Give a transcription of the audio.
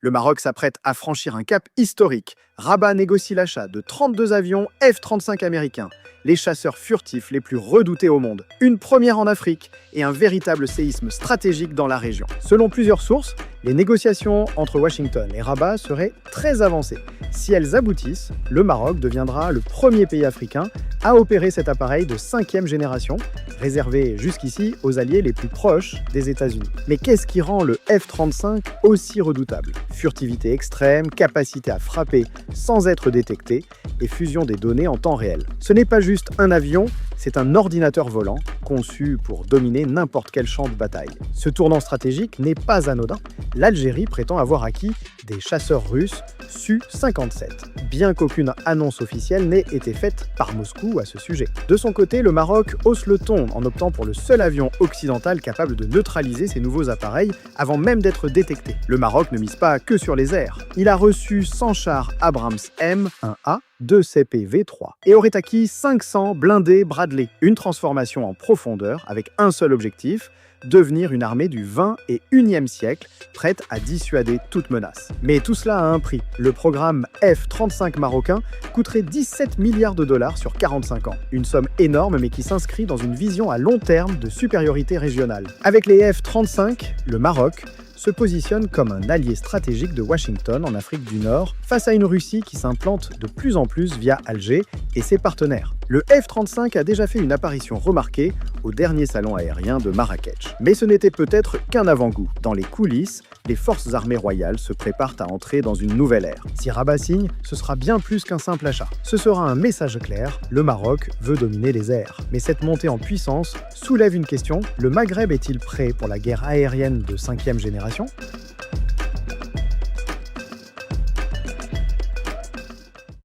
Le Maroc s'apprête à franchir un cap historique. Rabat négocie l'achat de 32 avions F-35 américains, les chasseurs furtifs les plus redoutés au monde. Une première en Afrique et un véritable séisme stratégique dans la région. Selon plusieurs sources, les négociations entre Washington et Rabat seraient très avancées. Si elles aboutissent, le Maroc deviendra le premier pays africain à opérer cet appareil de 5e génération, réservé jusqu'ici aux alliés les plus proches des États-Unis. Mais qu'est-ce qui rend le F-35 aussi redoutable? Furtivité extrême, capacité à frapper sans être détecté et fusion des données en temps réel. Ce n'est pas juste un avion, c'est un ordinateur volant conçu pour dominer n'importe quel champ de bataille. Ce tournant stratégique n'est pas anodin. L'Algérie prétend avoir acquis des chasseurs russes Su-57, bien qu'aucune annonce officielle n'ait été faite par Moscou à ce sujet. De son côté, le Maroc hausse le ton en optant pour le seul avion occidental capable de neutraliser ces nouveaux appareils avant même d'être détecté. Le Maroc ne mise pas que sur les airs. Il a reçu 100 chars Abrams M1A, 2 CP-V3 et aurait acquis 500 blindés Bradley. Une transformation en profondeur avec un seul objectif, devenir une armée du 20 et 1e siècle, prête à dissuader toute menace. Mais tout cela a un prix. Le programme F-35 marocain coûterait 17 milliards de dollars sur 45 ans. Une somme énorme mais qui s'inscrit dans une vision à long terme de supériorité régionale. Avec les F-35, le Maroc se positionne comme un allié stratégique de Washington en Afrique du Nord face à une Russie qui s'implante de plus en plus via Alger et ses partenaires. Le F-35 a déjà fait une apparition remarquée au dernier salon aérien de Marrakech. Mais ce n'était peut-être qu'un avant-goût. Dans les coulisses, les forces armées royales se préparent à entrer dans une nouvelle ère. Si Rabat signe, ce sera bien plus qu'un simple achat. Ce sera un message clair, le Maroc veut dominer les airs. Mais cette montée en puissance soulève une question, le Maghreb est-il prêt pour la guerre aérienne de 5e génération ?